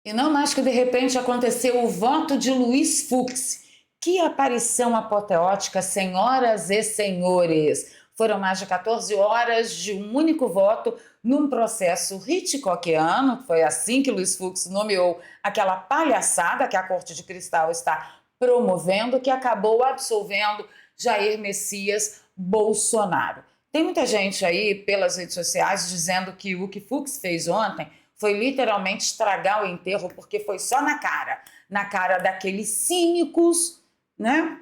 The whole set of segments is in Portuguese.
E não mais que de repente aconteceu o voto de Luiz Fux. Que aparição apoteótica, senhoras e senhores! Foram mais de 14 horas de um único voto num processo Hitchcockiano. Foi assim que Luiz Fux nomeou aquela palhaçada que a Corte de Cristal está promovendo, que acabou absolvendo Jair Messias Bolsonaro. Tem muita gente aí pelas redes sociais dizendo que o que Fux fez ontem foi literalmente estragar o enterro, porque foi só na cara daqueles cínicos, né,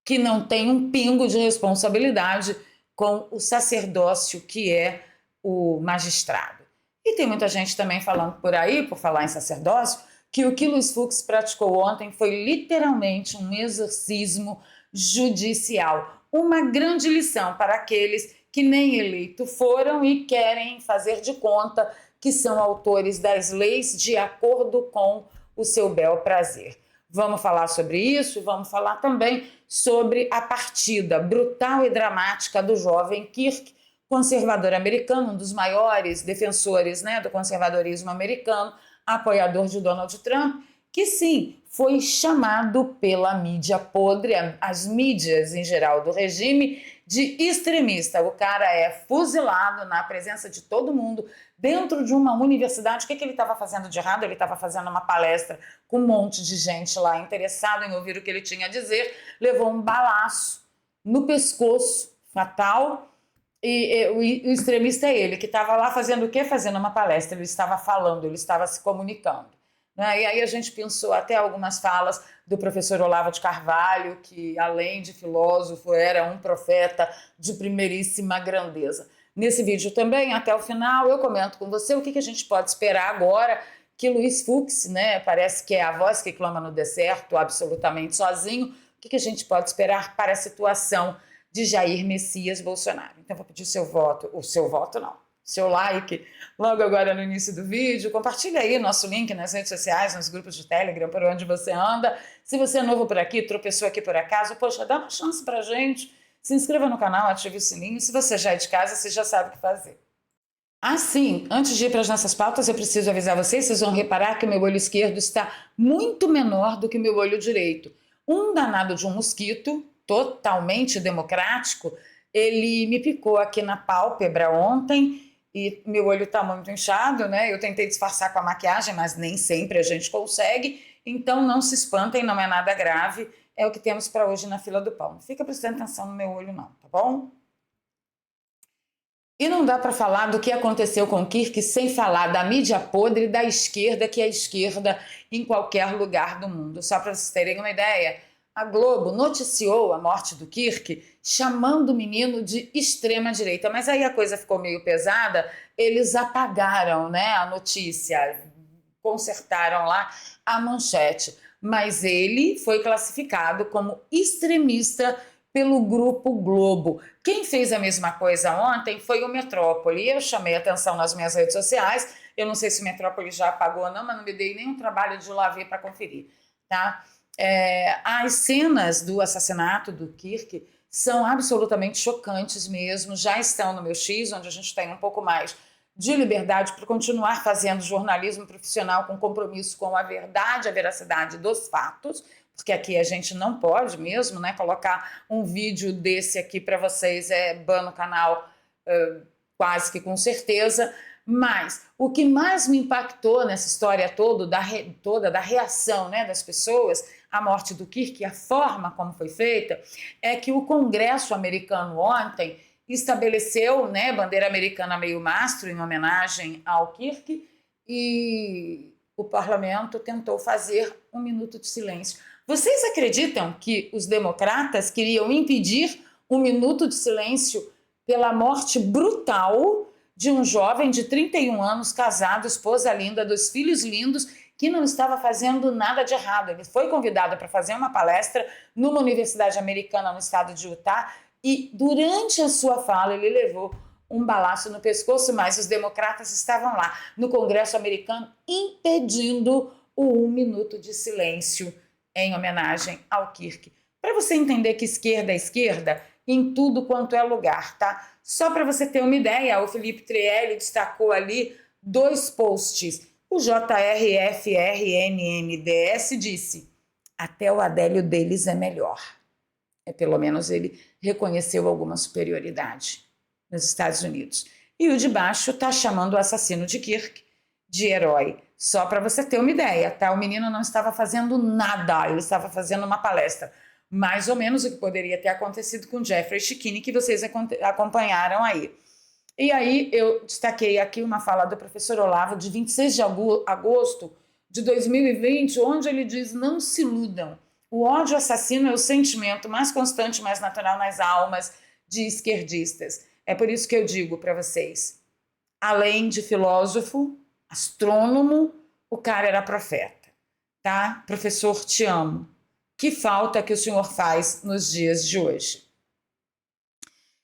que não tem um pingo de responsabilidade com o sacerdócio que é o magistrado. E tem muita gente também falando por aí, por falar em sacerdócio, que o que Luiz Fux praticou ontem foi literalmente um exorcismo judicial. Uma grande lição para aqueles que nem eleito foram e querem fazer de conta que são autores das leis de acordo com o seu bel prazer. Vamos falar sobre isso, vamos falar também sobre a partida brutal e dramática do jovem Kirk, conservador americano, um dos maiores defensores, né, do conservadorismo americano, apoiador de Donald Trump, que sim, foi chamado pela mídia podre, as mídias em geral do regime, de extremista. O cara é fuzilado na presença de todo mundo, dentro de uma universidade. O que ele estava fazendo de errado? Ele estava fazendo uma palestra com um monte de gente lá interessada em ouvir o que ele tinha a dizer, levou um balaço no pescoço, fatal, e o extremista é ele, que estava lá fazendo o quê? Fazendo uma palestra, ele estava falando, ele estava se comunicando. Né? E aí a gente pensou até algumas falas do professor Olavo de Carvalho, que além de filósofo era um profeta de primeiríssima grandeza. Nesse vídeo também, até o final, eu comento com você o que a gente pode esperar agora que Luiz Fux, né, parece que é a voz que clama no deserto, absolutamente sozinho, o que a gente pode esperar para a situação de Jair Messias Bolsonaro. Então vou pedir o seu voto não, seu like logo agora no início do vídeo, compartilha aí nosso link nas redes sociais, nos grupos de Telegram, por onde você anda. Se você é novo por aqui, tropeçou aqui por acaso, poxa, dá uma chance pra gente, se inscreva no canal, ative o sininho, se você já é de casa, você já sabe o que fazer. Ah, sim, antes de ir para as nossas pautas, eu preciso avisar vocês, vocês vão reparar que o meu olho esquerdo está muito menor do que o meu olho direito. Um danado de um mosquito, totalmente democrático, ele me picou aqui na pálpebra ontem e meu olho está muito inchado, né? Eu tentei disfarçar com a maquiagem, mas nem sempre a gente consegue, então não se espantem, não é nada grave, é o que temos para hoje na fila do pão. Não fica prestando atenção no meu olho não, tá bom? E não dá para falar do que aconteceu com Kirk sem falar da mídia podre da esquerda, que é a esquerda em qualquer lugar do mundo. Só para vocês terem uma ideia, a Globo noticiou a morte do Kirk chamando o menino de extrema-direita. Mas aí a coisa ficou meio pesada, eles apagaram, né, a notícia, consertaram lá a manchete. Mas ele foi classificado como extremista pelo Grupo Globo. Quem fez a mesma coisa ontem foi o Metrópole. Eu chamei atenção nas minhas redes sociais. Eu não sei se o Metrópole já apagou ou não, mas não me dei nenhum trabalho de ir lá ver para conferir. Tá? As cenas do assassinato do Kirk são absolutamente chocantes mesmo. Já estão no meu X, onde a gente tem um pouco mais de liberdade para continuar fazendo jornalismo profissional com compromisso com a verdade, a veracidade dos fatos, porque aqui a gente não pode mesmo, né, colocar um vídeo desse aqui para vocês, ban no canal quase que com certeza. Mas o que mais me impactou nessa história toda da reação, né, das pessoas à morte do Kirk, a forma como foi feita, é que o Congresso americano ontem estabeleceu, né, bandeira americana meio mastro em homenagem ao Kirk, e o parlamento tentou fazer um minuto de silêncio. Vocês acreditam que os democratas queriam impedir um minuto de silêncio pela morte brutal de um jovem de 31 anos, casado, esposa linda, dos filhos lindos, que não estava fazendo nada de errado? Ele foi convidado para fazer uma palestra numa universidade americana no estado de Utah e durante a sua fala ele levou um balaço no pescoço, mas os democratas estavam lá no Congresso americano impedindo o um minuto de silêncio em homenagem ao Kirk. Para você entender que esquerda é esquerda em tudo quanto é lugar, tá? Só para você ter uma ideia, o Felipe Trielli destacou ali 2 posts. o JRFRNNDS disse: até o Adélio deles é melhor. Pelo menos ele reconheceu alguma superioridade nos Estados Unidos. E o de baixo está chamando o assassino de Kirk de herói. Só para você ter uma ideia, tá? O menino não estava fazendo nada, ele estava fazendo uma palestra. Mais ou menos o que poderia ter acontecido com Jeffrey Schickini, que vocês acompanharam aí. E aí eu destaquei aqui uma fala do professor Olavo de 26 de agosto de 2020, onde ele diz: não se iludam, o ódio assassino é o sentimento mais constante, mais natural nas almas de esquerdistas. É por isso que eu digo para vocês, além de filósofo, astrônomo, o cara era profeta, tá? Professor, te amo. Que falta que o senhor faz nos dias de hoje.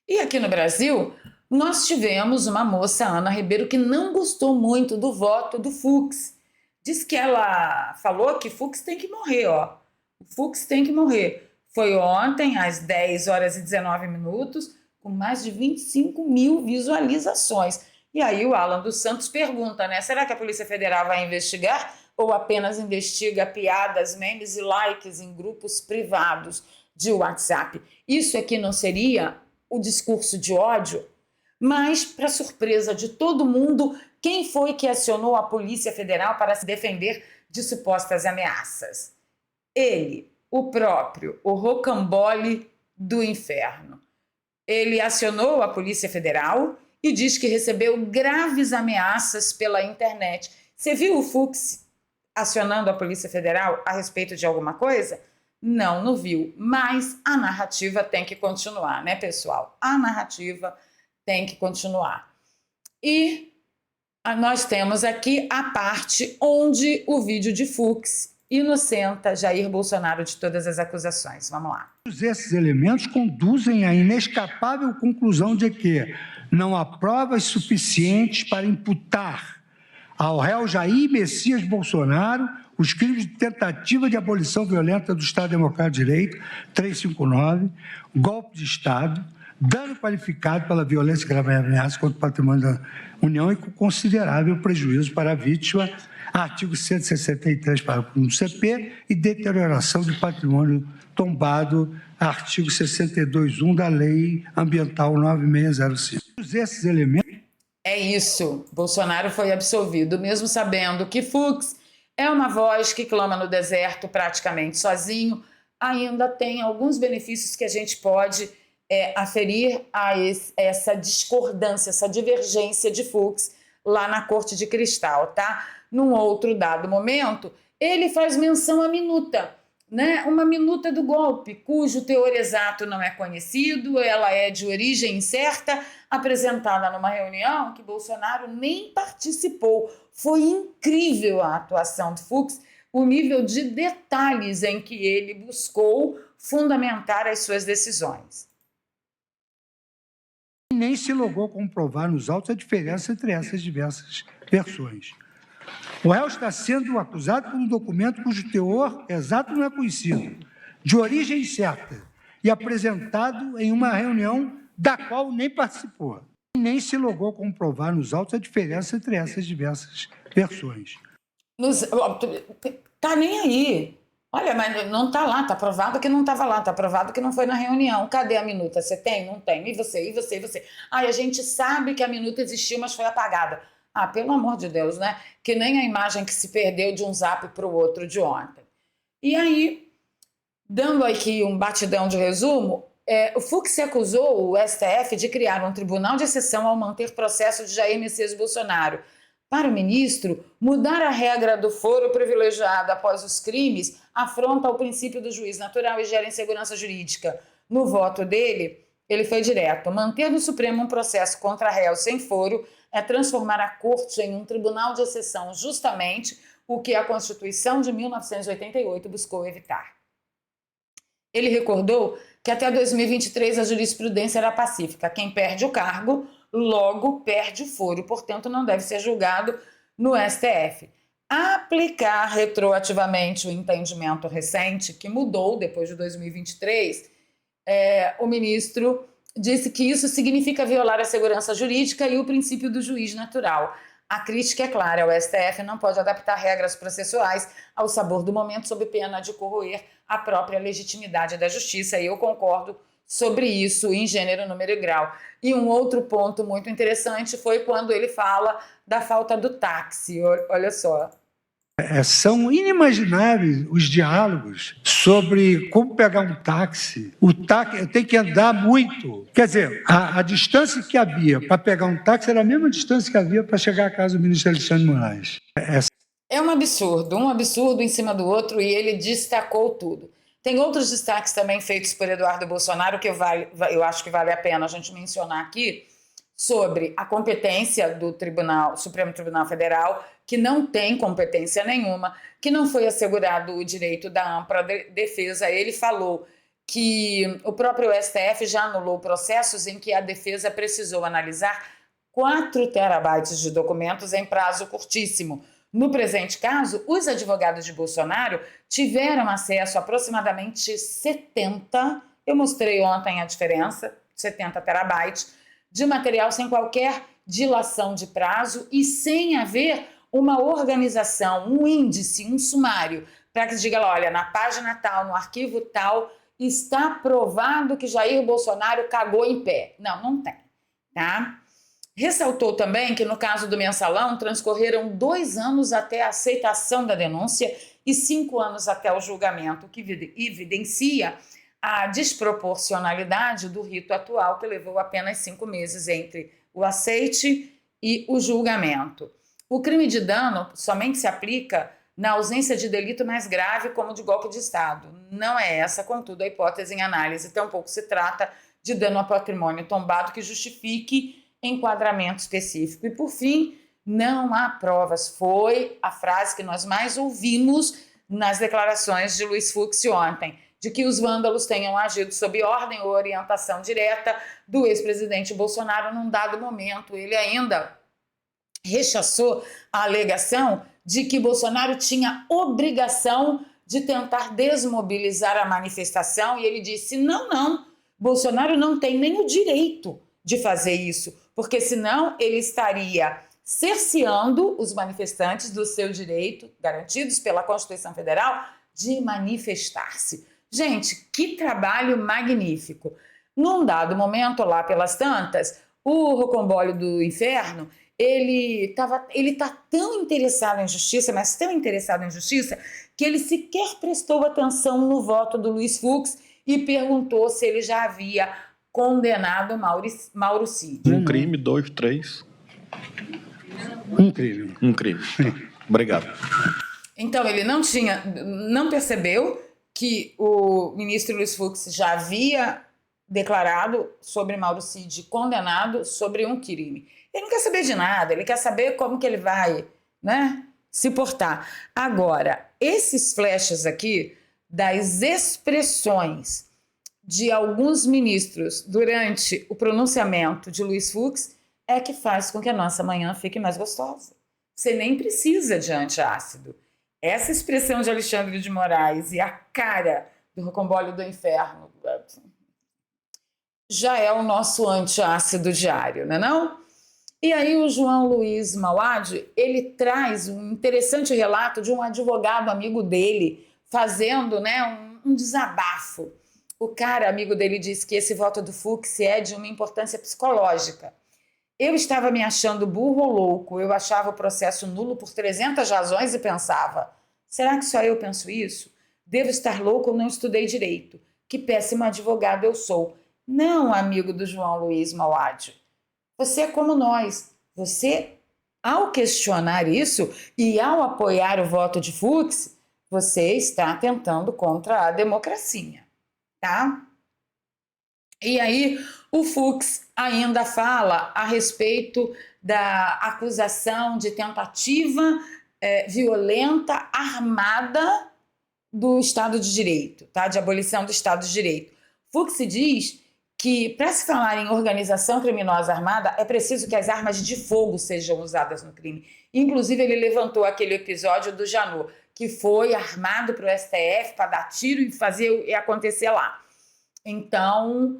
E aqui no Brasil, nós tivemos uma moça, Ana Ribeiro, que não gostou muito do voto do Fux. Diz que ela falou que Fux tem que morrer, ó. O Fux tem que morrer. Foi ontem, às 10 horas e 19 minutos, com mais de 25 mil visualizações. E aí o Alan dos Santos pergunta, né? Será que a Polícia Federal vai investigar ou apenas investiga piadas, memes e likes em grupos privados de WhatsApp? Isso aqui não seria o discurso de ódio? Mas, para surpresa de todo mundo, quem foi que acionou a Polícia Federal para se defender de supostas ameaças? Ele, o próprio, o rocambole do inferno. Ele acionou a Polícia Federal e diz que recebeu graves ameaças pela internet. Você viu o Fux acionando a Polícia Federal a respeito de alguma coisa? Não, não viu. Mas a narrativa tem que continuar, né, pessoal? A narrativa tem que continuar. E nós temos aqui a parte onde o vídeo de Fux inocenta Jair Bolsonaro de todas as acusações. Vamos lá. Esses elementos conduzem à inescapável conclusão de que não há provas suficientes para imputar ao réu Jair Messias Bolsonaro os crimes de tentativa de abolição violenta do Estado Democrático de Direito, 359, golpe de Estado, dano qualificado pela violência e grave ameaça contra o patrimônio da União e com considerável prejuízo para a vítima, artigo 163, parágrafo 1 do CP, e deterioração de patrimônio tombado, artigo 62.1 da Lei Ambiental 9605. Esses elementos... É isso, Bolsonaro foi absolvido, mesmo sabendo que Fux é uma voz que clama no deserto praticamente sozinho, ainda tem alguns benefícios que a gente pode aferir a essa discordância, essa divergência de Fux lá na Corte de Cristal, tá? Num outro dado momento, ele faz menção à minuta, né? Uma minuta do golpe, cujo teor exato não é conhecido, ela é de origem incerta, apresentada numa reunião que Bolsonaro nem participou. Foi incrível a atuação de Fux, o nível de detalhes em que ele buscou fundamentar as suas decisões. Nem se logrou comprovar nos autos a diferença entre essas diversas versões. O réu está sendo acusado por um documento cujo teor exato não é conhecido, de origem incerta, e apresentado em uma reunião da qual nem participou. Nem se logrou comprovar nos autos a diferença entre essas diversas versões. Tá nem aí. Olha, mas não está lá, está provado que não estava lá, está provado que não foi na reunião. Cadê a minuta? Você tem? Não tem. E você? E você? E você? Ah, a gente sabe que a minuta existiu, mas foi apagada. Ah, pelo amor de Deus, né? Que nem a imagem que se perdeu de um zap para o outro de ontem. E aí, dando aqui um batidão de resumo, o Fux acusou o STF de criar um tribunal de exceção ao manter processo de Jair Messias Bolsonaro. Para o ministro, mudar a regra do foro privilegiado após os crimes afronta o princípio do juiz natural e gera insegurança jurídica. No voto dele, ele foi direto. Manter no Supremo um processo contra réu sem foro é transformar a corte em um tribunal de exceção, justamente o que a Constituição de 1988 buscou evitar. Ele recordou que até 2023 a jurisprudência era pacífica. Quem perde o cargo, logo perde o foro, portanto não deve ser julgado no STF. Aplicar retroativamente o entendimento recente, que mudou depois de 2023, o ministro disse que isso significa violar a segurança jurídica e o princípio do juiz natural. A crítica é clara, o STF não pode adaptar regras processuais ao sabor do momento sob pena de corroer a própria legitimidade da justiça, e eu concordo sobre isso em gênero, número e grau. E um outro ponto muito interessante foi quando ele fala da falta do táxi, olha só. São inimagináveis os diálogos sobre como pegar um táxi. O táxi tem que andar muito. Quer dizer, a distância que havia para pegar um táxi era a mesma distância que havia para chegar à casa do ministro Alexandre de Moraes. É um absurdo em cima do outro, e ele destacou tudo. Tem outros destaques também feitos por Eduardo Bolsonaro que eu acho que vale a pena a gente mencionar aqui, sobre a competência do Supremo Tribunal Federal, que não tem competência nenhuma, que não foi assegurado o direito da ampla defesa. Ele falou que o próprio STF já anulou processos em que a defesa precisou analisar 4 terabytes de documentos em prazo curtíssimo. No presente caso, os advogados de Bolsonaro tiveram acesso a aproximadamente 70, eu mostrei ontem a diferença, 70 terabytes, de material sem qualquer dilação de prazo e sem haver uma organização, um índice, um sumário, para que diga, olha, na página tal, no arquivo tal, está provado que Jair Bolsonaro cagou em pé. Não, não tem, tá? Ressaltou também que no caso do Mensalão transcorreram 2 anos até a aceitação da denúncia e 5 anos até o julgamento, o que evidencia a desproporcionalidade do rito atual, que levou apenas 5 meses entre o aceite e o julgamento. O crime de dano somente se aplica na ausência de delito mais grave, como de golpe de Estado. Não é essa, contudo, a hipótese em análise. Tampouco se trata de dano ao patrimônio tombado que justifique enquadramento específico. E, por fim, não há provas. Foi a frase que nós mais ouvimos nas declarações de Luiz Fux ontem, de que os vândalos tenham agido sob ordem ou orientação direta do ex-presidente Bolsonaro num dado momento. Ele ainda rechaçou a alegação de que Bolsonaro tinha obrigação de tentar desmobilizar a manifestação, e ele disse, não, Bolsonaro não tem nem o direito de fazer isso, porque senão ele estaria cerceando os manifestantes do seu direito, garantidos pela Constituição Federal, de manifestar-se. Gente, que trabalho magnífico. Num dado momento, lá pelas tantas, o Rocambole do Inferno, ele está tão interessado em justiça, mas tão interessado em justiça, que ele sequer prestou atenção no voto do Luiz Fux e perguntou se ele já havia condenado Mauro Cid. Um crime, 2, 3. Um crime. Um crime. Obrigado. Então, ele não percebeu que o ministro Luiz Fux já havia declarado sobre Mauro Cid condenado sobre um crime. Ele não quer saber de nada, ele quer saber como que ele vai, né, se portar. Agora, esses flashes aqui das expressões de alguns ministros durante o pronunciamento de Luiz Fux é que faz com que a nossa manhã fique mais gostosa. Você nem precisa de antiácido. Essa expressão de Alexandre de Moraes e a cara do Rocambole do Inferno já é o nosso antiácido diário, não é não? E aí o João Luiz Mauad, ele traz um interessante relato de um advogado amigo dele fazendo, né, um desabafo. O cara, amigo dele, disse que esse voto do Fux é de uma importância psicológica. Eu estava me achando burro ou louco, eu achava o processo nulo por 300 razões e pensava, será que só eu penso isso? Devo estar louco ou não estudei direito? Que péssimo advogado eu sou. Não, amigo do João Luiz Mauad. Você é como nós. Você, ao questionar isso e ao apoiar o voto de Fux, você está atentando contra a democracia, tá? E aí o Fux ainda fala a respeito da acusação de tentativa violenta, armada do Estado de Direito, tá? De abolição do Estado de Direito. Fux diz que, para se falar em organização criminosa armada, é preciso que as armas de fogo sejam usadas no crime. Inclusive, ele levantou aquele episódio do Janot, que foi armado para o STF para dar tiro e fazer acontecer lá. Então,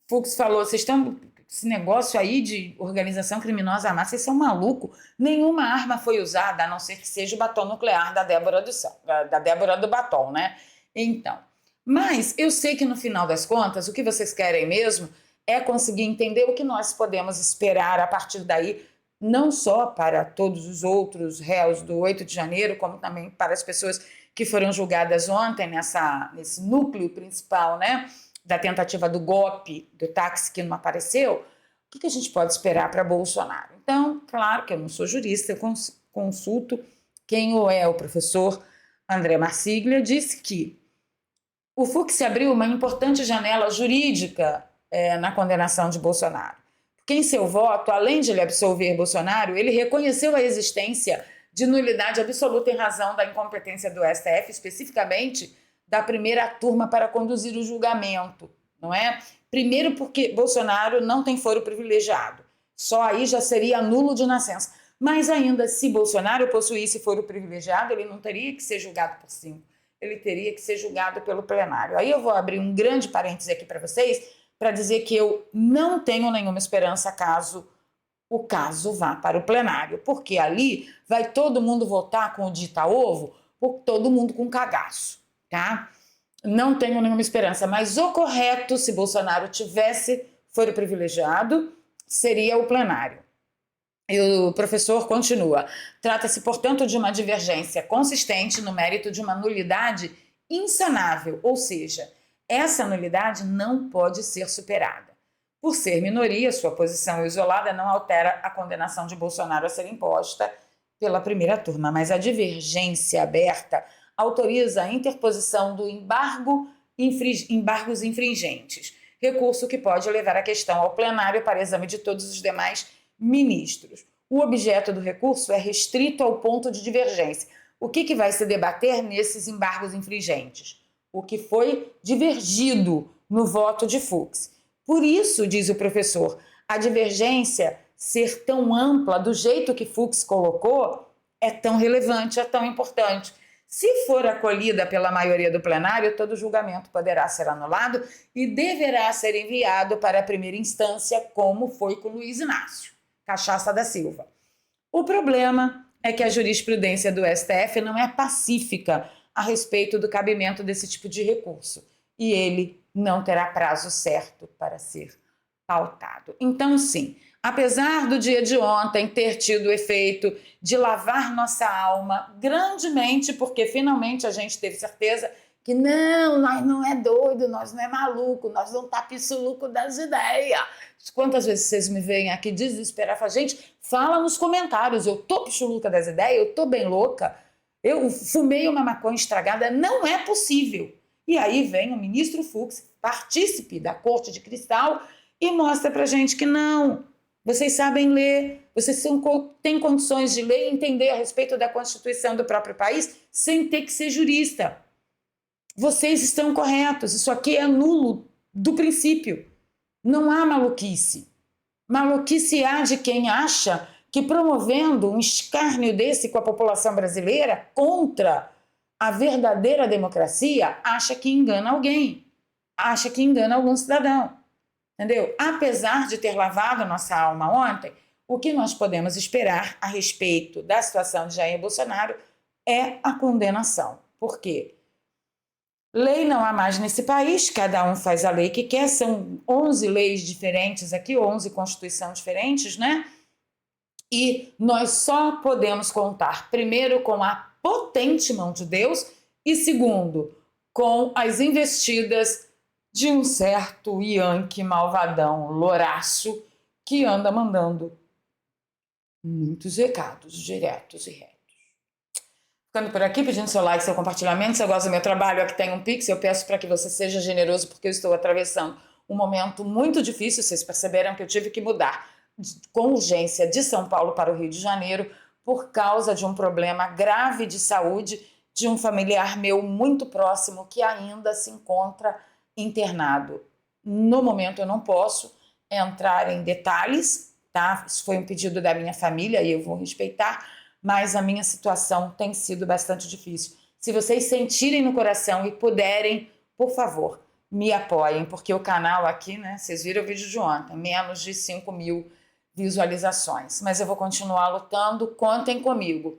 Fux falou, vocês estão esse negócio aí de organização criminosa armada, vocês são malucos. Nenhuma arma foi usada, a não ser que seja o batom nuclear da Débora do Batom, né? Então, mas eu sei que no final das contas, o que vocês querem mesmo é conseguir entender o que nós podemos esperar a partir daí, não só para todos os outros réus do 8 de janeiro, como também para as pessoas que foram julgadas ontem nesse núcleo principal, né, da tentativa do golpe do táxi que não apareceu. O que a gente pode esperar para Bolsonaro? Então, claro que eu não sou jurista, eu consulto quem o professor André Marsiglia, disse que o Fux abriu uma importante janela jurídica na condenação de Bolsonaro. Porque em seu voto, além de ele absolver Bolsonaro, ele reconheceu a existência de nulidade absoluta em razão da incompetência do STF, especificamente da primeira turma para conduzir o julgamento, não é? Primeiro porque Bolsonaro não tem foro privilegiado, só aí já seria nulo de nascença. Mas ainda, se Bolsonaro possuísse foro privilegiado, ele não teria que ser julgado por 5, ele teria que ser julgado pelo plenário. Aí eu vou abrir um grande parêntese aqui para vocês, para dizer que eu não tenho nenhuma esperança caso o caso vá para o plenário, porque ali vai todo mundo votar com o dita-ovo, por todo mundo com cagaço, tá? Não tenho nenhuma esperança, mas o correto, se Bolsonaro tivesse foro privilegiado, seria o plenário. E o professor continua. Trata-se, portanto, de uma divergência consistente no mérito de uma nulidade insanável, ou seja, essa nulidade não pode ser superada. Por ser minoria, sua posição isolada não altera a condenação de Bolsonaro a ser imposta pela primeira turma, mas a divergência aberta autoriza a interposição do embargos infringentes, recurso que pode levar a questão ao plenário para exame de todos os demais ministros. O objeto do recurso é restrito ao ponto de divergência. O que vai se debater nesses embargos infringentes? O que foi divergido no voto de Fux. Por isso, diz o professor, a divergência ser tão ampla, do jeito que Fux colocou, é tão relevante, é tão importante. Se for acolhida pela maioria do plenário, todo julgamento poderá ser anulado e deverá ser enviado para a primeira instância, como foi com Luiz Inácio Cachaça da Silva. O problema é que a jurisprudência do STF não é pacífica a respeito do cabimento desse tipo de recurso, e ele não terá prazo certo para ser pautado. Então, sim, apesar do dia de ontem ter tido o efeito de lavar nossa alma grandemente, porque finalmente a gente teve certeza que não, nós não é doido, nós não é maluco, nós não tá pissuluco das ideias. Quantas vezes vocês me veem aqui desesperar? Falam, gente, fala nos comentários, eu tô pichuluca das ideias, eu tô bem louca, eu fumei uma maconha estragada, não é possível. E aí vem o ministro Fux, partícipe da Corte de Cristal, e mostra pra gente que não, vocês sabem ler, vocês têm condições de ler e entender a respeito da Constituição do próprio país sem ter que ser jurista. Vocês estão corretos, isso aqui é nulo do princípio. Não há maluquice. Maluquice há de quem acha que promovendo um escárnio desse com a população brasileira contra a verdadeira democracia, acha que engana alguém, acha que engana algum cidadão. Entendeu? Apesar de ter lavado nossa alma ontem, o que nós podemos esperar a respeito da situação de Jair Bolsonaro é a condenação. Por quê? Lei não há mais nesse país, cada um faz a lei que quer, são 11 leis diferentes aqui, 11 constituições diferentes, né? E nós só podemos contar, primeiro, com a potente mão de Deus e, segundo, com as investidas de um certo Yankee malvadão, louraço, que anda mandando muitos recados diretos e retos. Ficando por aqui, pedindo seu like, seu compartilhamento. Se você gosta do meu trabalho, aqui tem um Pix. Eu peço para que você seja generoso, porque eu estou atravessando um momento muito difícil. Vocês perceberam que eu tive que mudar com urgência de São Paulo para o Rio de Janeiro por causa de um problema grave de saúde de um familiar meu muito próximo que ainda se encontra internado. No momento eu não posso entrar em detalhes, tá? Isso foi um pedido da minha família e eu vou respeitar, mas a minha situação tem sido bastante difícil. Se vocês sentirem no coração e puderem, por favor, me apoiem, porque o canal aqui, né, vocês viram o vídeo de ontem, menos de 5.000 visualizações. Mas eu vou continuar lutando, contem comigo.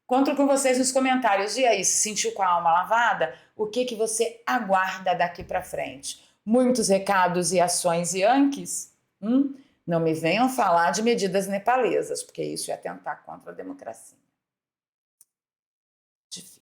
Conto com vocês nos comentários. E aí, se sentiu com a alma lavada? O que você aguarda daqui para frente? Muitos recados e ações yankees? Não me venham falar de medidas nepalesas, porque isso é atentar contra a democracia.